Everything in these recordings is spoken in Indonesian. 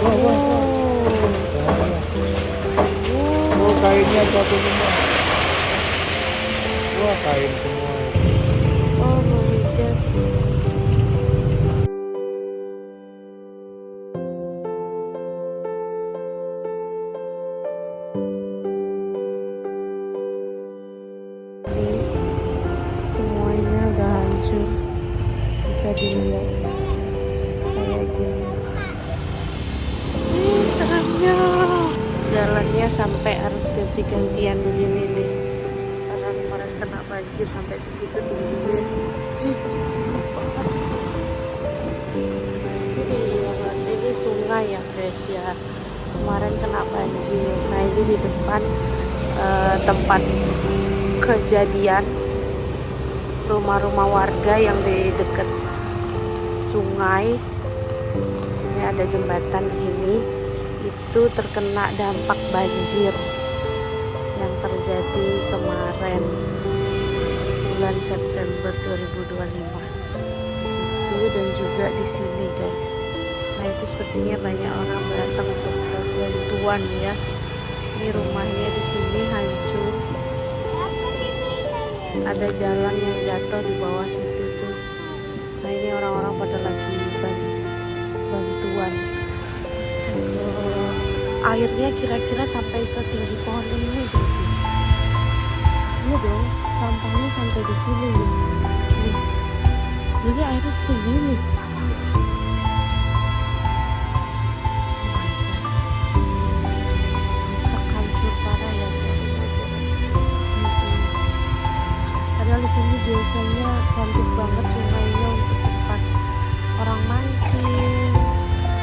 Wah, wah, wah. Oh, Bahaya. Oh, oh, kainnya jatuh semua. Wah, kain semua itu. oh my god. Ini semuanya udah hancur, bisa dilihat kayak gini. Ih, seremnya. Jalannya sampai harus ganti-gantian begini nih. Karena kemarin kena banjir sampai segitu tingginya. Ih, tinggi banget. Ini sungai ya guys ya. Kemarin kena banjir. Nah ini di depan tempat kejadian, rumah-rumah warga yang di dekat sungai. Ini ada jembatan di sini. Itu terkena dampak banjir yang terjadi kemarin bulan September 2025 di situ dan juga di sini guys. Nah itu sepertinya banyak orang datang untuk bantuan ya. Ini rumahnya di sini hancur, ada jalan yang jatuh di bawah situ tuh. Nah ini orang-orang pada lagi bantuan. Astaga, airnya kira-kira sampai setinggi pohon ini berarti. Iya dong, sampahnya sampai di sini nih. Nih. Jadi airnya setinggi ini. Rusak, hancur parah ya guys. Padahal di sini biasanya cantik banget sungainya untuk tempat orang mancing,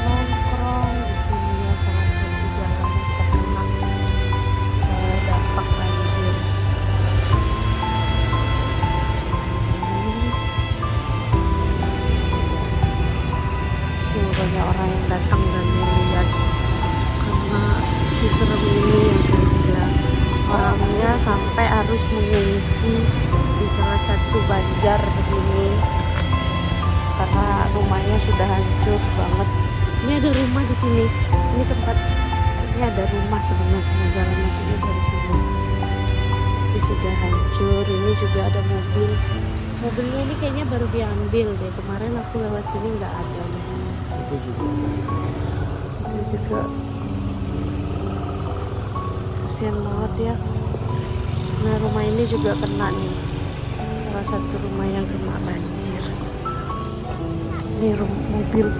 nongkrong. Di sini ya salah satu jalan yang terkena dampak banjir. Tuh banyak orang yang datang dan melihat karena si serem ini ya guys ya. Orangnya sampai harus mengungsi di salah satu banjar di sini karena rumahnya sudah hancur banget. Ini ada rumah di sini. Ini tempat, ini ada rumah sebenarnya, jalan masuknya dari sini. Tapi sudah hancur. Ini juga ada mobil. Mobilnya ini kayaknya baru diambil deh. Kemarin aku lewat sini nggak ada. Itu juga. Itu juga kasihan banget ya. Nah rumah ini juga kena nih, salah satu rumah yang kena banjir. Ini mobil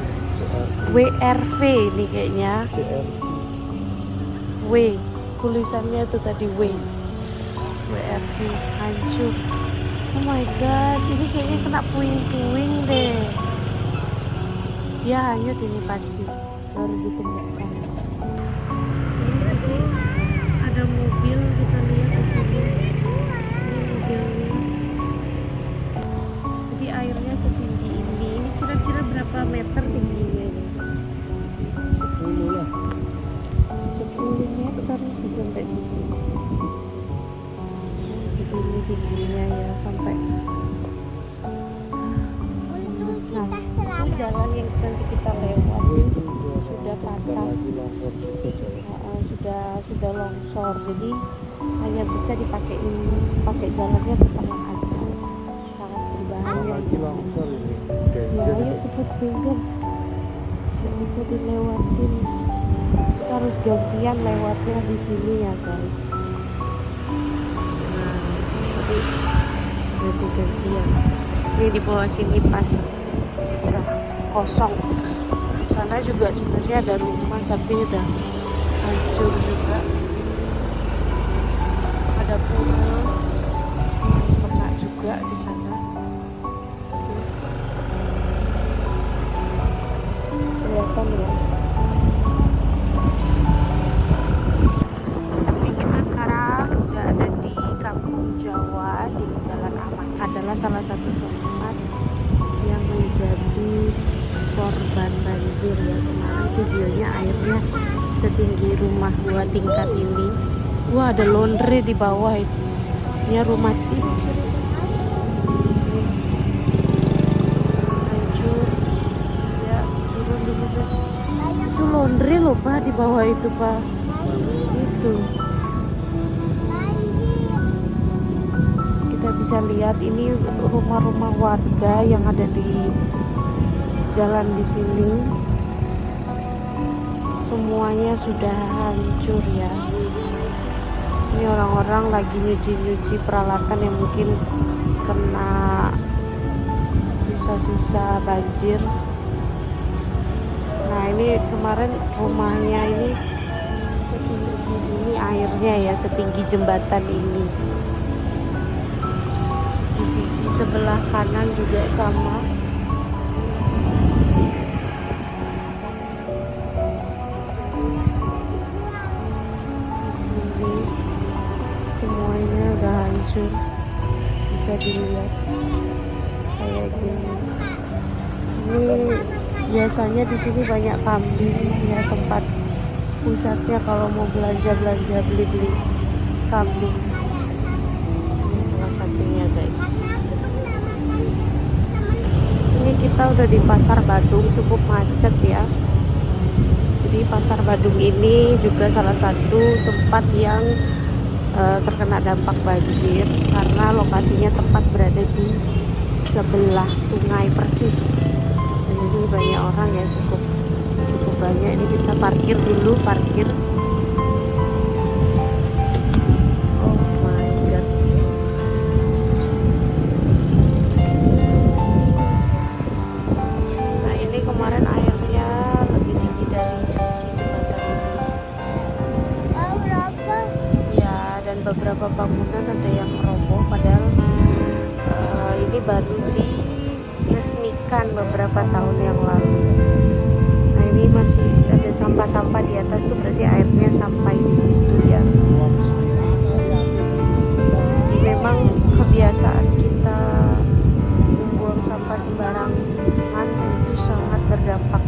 WRV ini kayaknya. CR. W, tulisannya itu tadi W. WRV hancur. Oh my god, ini kayaknya kena puing-puing deh. Dia hanyut ini pasti, baru ditemukan. Ini tadi ada mobil, kita lihat di sini. Ini mobilnya. Jadi airnya setinggi ini. Ini kira-kira berapa meter tingginya ini? 10 lah. 10 meter sampai sini. Segini tingginya ya sampai. Nah, itu jalan yang nanti kita lewat sudah patah. Sudah longsor, jadi hanya bisa dipakai ini, pakai jalannya setengah aja, sangat berbahaya. Lagi longsor ini. Ya ayo cepet pinjam, nggak bisa dilewatin. Kita harus gantian lewatnya di sini ya guys. Nah jadi gantian. Ini di bawah sini pas udah kosong. Di sana juga sebenarnya ada rumah tapi udah hancur juga. Ada pura kena juga di sana. Kelihatan ya. Tapi kita sekarang udah ada di Kampung Jawa di Jalan Ahmad. Adalah salah satu tempat yang menjadi korban banjir ya. Kemarin videonya airnya setinggi rumah 2 tingkat ini. Wah ada laundry di bawah itu. Ini rumah ini hancur ya, turun dulu deh. Itu laundry loh Pak di bawah itu Pak. Itu. Kita bisa lihat ini rumah-rumah warga yang ada di jalan di sini. Semuanya sudah hancur ya. Ini orang-orang lagi nyuci-nyuci peralatan yang mungkin kena sisa-sisa banjir. Nah ini kemarin rumahnya ini airnya ya setinggi jembatan ini. Di sisi sebelah kanan juga sama. Di sini semuanya udah hancur, bisa dilihat kayak gini. Ini biasanya di sini banyak kambing ya, tempat pusatnya kalau mau belanja beli kambing. Ini salah satunya guys. Ini kita udah di Pasar Badung, cukup macet ya. Jadi Pasar Badung ini juga salah satu tempat yang terkena dampak banjir karena lokasinya tepat berada di sebelah sungai persis. Dan ini banyak orang ya, cukup banyak. Ini kita parkir dulu, parkir. Oh my god. Nah ini kemarin airnya lebih tinggi dari si jembatan ini. Ya, dan beberapa bangunan ada yang roboh padahal ini baru diresmikan beberapa tahun yang lalu. Nah ini masih ada sampah-sampah di atas tuh, berarti airnya sampai di situ ya. Jadi memang kebiasaan kita membuang sampah sembarangan itu sangat berdampak.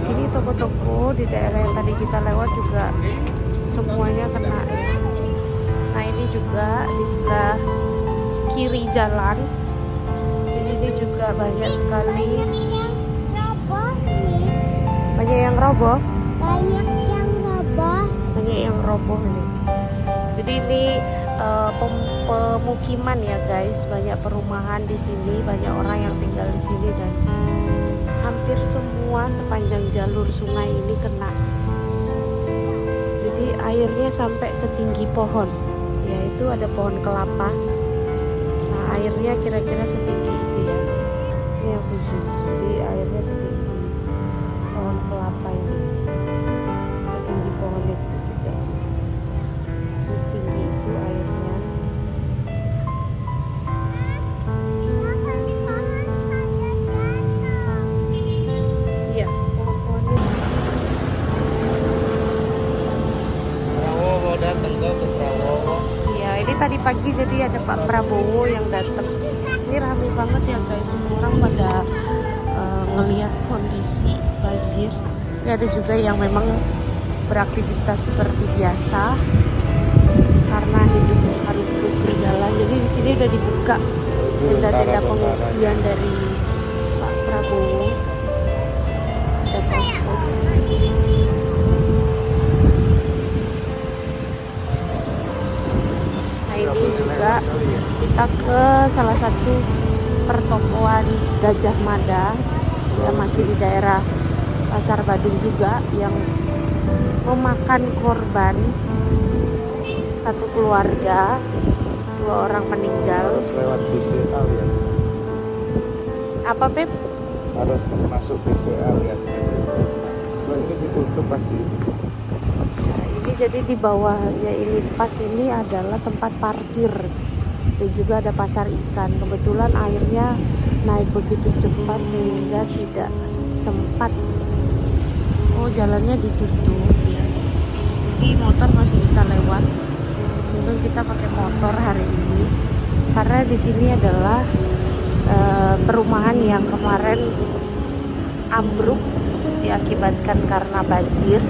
Ini toko-toko di daerah yang tadi kita lewat juga semuanya kena. Nah ini juga di sebelah kiri jalan, di sini juga banyak sekali. Banyak yang roboh. Banyak yang roboh ini. Jadi ini pemukiman ya guys, banyak perumahan di sini, banyak orang yang tinggal di sini dan hampir semua sepanjang jalur sungai ini kena. Jadi airnya sampai setinggi pohon, yaitu ada pohon kelapa. Nah airnya kira-kira setinggi itu ya. Ini yang khusus, jadi airnya setinggi pohon kelapa ini, setinggi pohon itu juga. Jadi setinggi itu airnya. Iya, pohon-pohonnya. Prabowo datang ke Prabowo. Iya, ini tadi pagi jadi ada Pak Prabowo yang datang. Ini ramai banget ya guys, semua orang pada ngelihat kondisi banjir. Tapi ada juga yang memang beraktivitas seperti biasa karena hidup harus terus berjalan. Jadi di sini udah dibuka tenda-tenda pengungsian dari Pak Prabowo. Ada posko. Nah ini juga kita ke salah satu pertokoan Gajah Mada yang masih di daerah Pasar Badung juga, yang memakan korban satu keluarga, 2 orang meninggal. Harus lewat BCA ya. Apa Pep? Harus masuk BCA ya. Ini ditutup pasti. Nah, ini jadi di bawahnya ini pas ini adalah tempat parkir dan juga ada pasar ikan. Kebetulan airnya naik begitu cepat sehingga tidak sempat. Oh jalannya ditutup ya. Jadi motor masih bisa lewat. Untung kita pakai motor hari ini karena di sini adalah perumahan yang kemarin ambruk diakibatkan karena banjir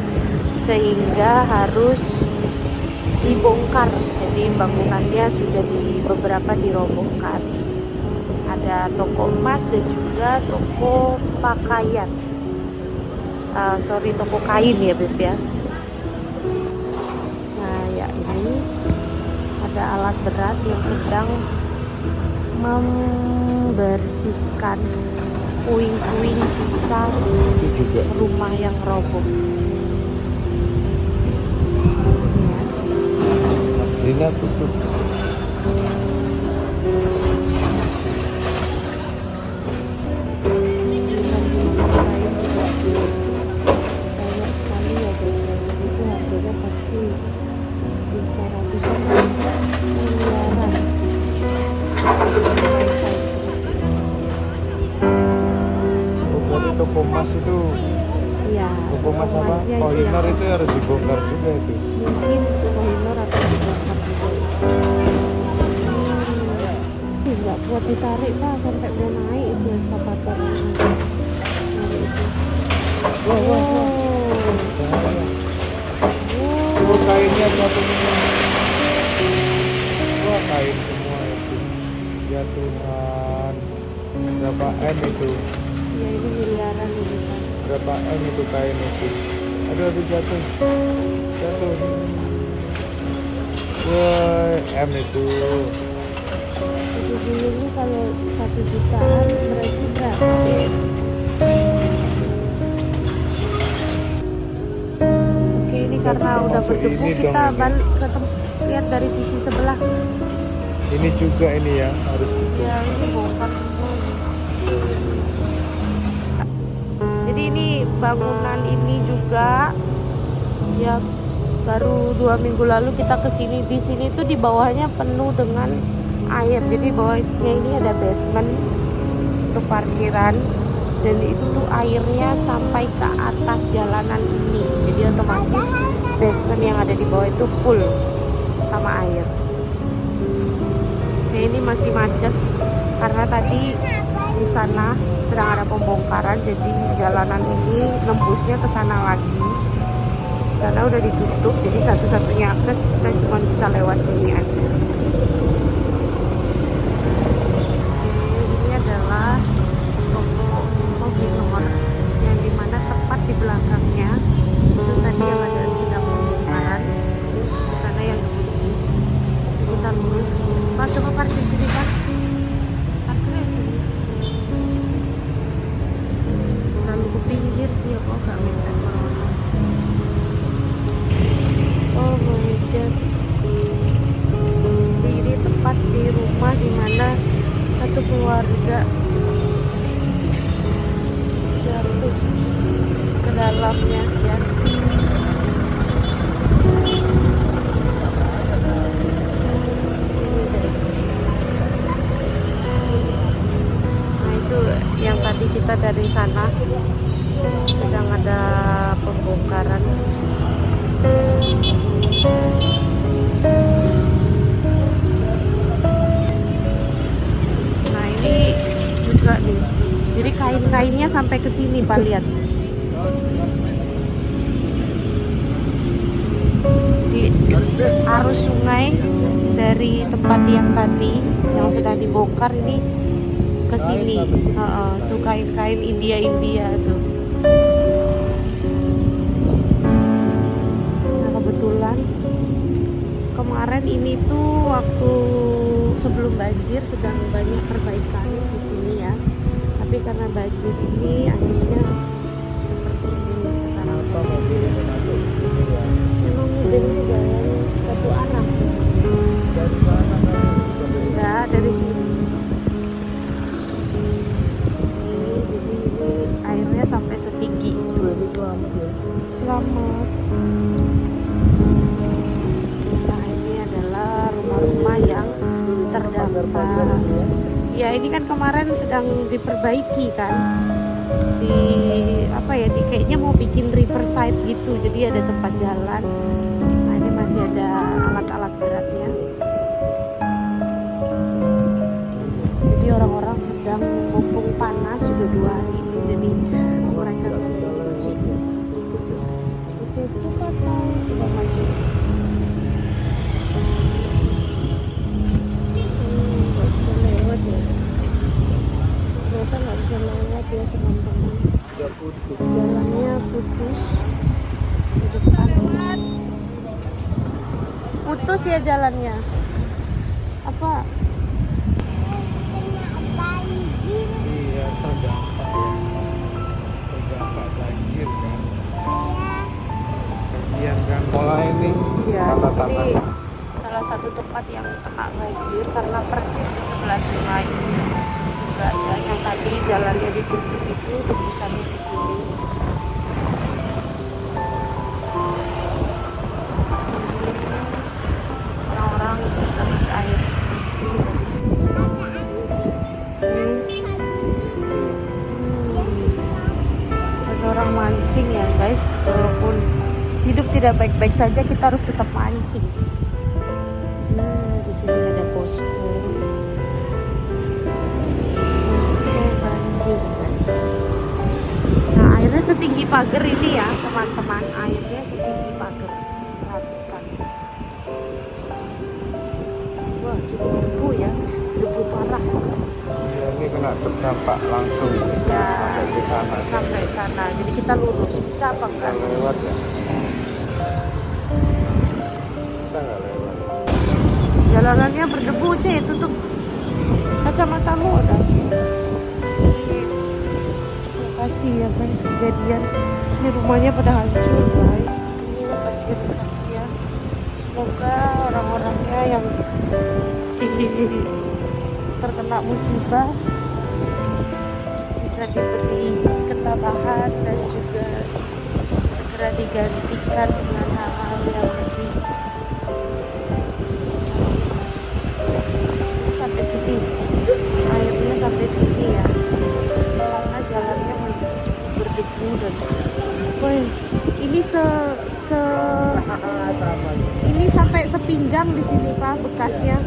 sehingga harus dibongkar. Jadi bangunannya sudah beberapa dirobohkan. Ada toko emas dan juga toko pakaian. sorry, toko kain ya Beb ya. Nah ya, ini ada alat berat yang sedang membersihkan puing-puing sisa Itu juga. rumah yang roboh. Ini tutup. Banyak sekali ya guys ya, jadi itu harganya pasti bisa ratusan miliaran. Berarti toko emas itu, Iya, toko emas apa? emasnya itu Kohinoor yang itu harus dibongkar juga itu. mungkin Kohinoor atau dibongkar juga. Nggak kuat ditarik Pak, sampai mau naik itu eskavatornya. Narik itu. Wah, wah, wah. Bahaya. Oh, kainnya jatuhnya. Wah, kain semua itu. Ya Tuhan. Berapa M itu? Ya ini miliaran ini Pak. Berapa M itu kain itu? Aduh, jatuh. Jatuh. Wah, M itu. Jadi dulu kalau 1 jutaan berarti berapa? Oke, ini karena Kita udah masuk berdebu, ini kita dong ini. balik ke lihat dari sisi sebelah. Ini juga ini ya harus gitu. Ya ini bongkar semua. Jadi ini bangunan ini juga ya baru 2 minggu lalu kita kesini. Di sini tuh di bawahnya penuh dengan air. Jadi bawahnya ini ada basement untuk parkiran, dan itu tuh airnya sampai ke atas jalanan ini. Jadi otomatis basement yang ada di bawah itu full sama air. Nah, ini masih macet karena tadi di sana sedang ada pembongkaran, jadi jalanan ini nembusnya ke sana lagi. Sana udah ditutup, jadi satu-satunya akses kita cuma bisa lewat sini aja. Ini adalah toko Kohinoor yang dimana tepat di belakangnya itu tadi yang ada sedang pembongkaran. Di sana yang kita lurus. Pak, coba parkir sini Pak. Parkirnya sini. Terlalu ke pinggir sih, aku agak minta corona. Oh my god. Jadi ini tepat di rumah dimana satu keluarga jatuh ke dalamnya ya. Sini guys. Nah itu yang tadi kita dari sana sedang ada pembongkaran. Nah ini juga nih, jadi kain-kainnya sampai ke sini Pak, lihat. Di arus sungai dari tempat yang tadi yang sedang dibongkar ini ke sini. Tuh kain-kain India tuh. Nah kebetulan kemarin ini tuh waktu sebelum banjir sedang banyak perbaikan di sini ya. Tapi karena banjir ini akhirnya seperti ini sekarang. Memang mobilnya jalan satu arah ke sini. Enggak, dari sini. Ini jadi ini airnya sampai setinggi itu. Selamat. Nah ini adalah rumah-rumah yang terdampak. Ya ini kan kemarin sedang diperbaiki kan, di apa ya, di kayaknya mau bikin riverside gitu, jadi ada tempat jalan. Nah ini masih ada alat-alat beratnya. Jadi orang-orang sedang mumpung panas sudah 2 hari ini, jadi mereka cuci. Itu kata coba maju. Nggak bisa lewat ya. Ternyata nggak bisa lewat ya teman-teman. udah putus. Jalannya putus di depan. Putus ya jalannya. Apa? Iya, terdampak ya. Terdampak banjir kan. Kasihan kan mulai ini Iya, di sini tata-tata. salah satu tempat yang kena banjir karena persis di sebelah sungai. Juga ya, yang tadi jalannya ditutup itu tembusannya di sini. Orang-orang dapat air bersih dari sini. Ada orang mancing ya guys, walaupun hidup tidak baik-baik saja kita harus tetap mancing. Di sini ada posko banjir guys. Nah airnya setinggi pagar ini ya teman-teman, airnya setinggi pagar. Perhatikan. Wah cukup debu ya, debu parah. Iya, ini kena terdampak langsung Ya sampai ke sana. sampai sana. Jadi kita lurus bisa apa enggak? Bisa lewat ya? Bisa nggak lewat? Jalanannya berdebu cuy, tutup kacamatamu udah. Lokasi ya guys kejadian. Ini rumahnya pada hancur guys. Ini kasihan sekali ya. Semoga orang-orangnya yang terkena musibah bisa diberi ketabahan dan juga segera digantikan dengan hal-hal yang lebih. Sampai sini airnya sampai sini ya karena jalannya masih cukup berdebu dan woi ini ini sampai sepinggang di sini Pak bekasnya.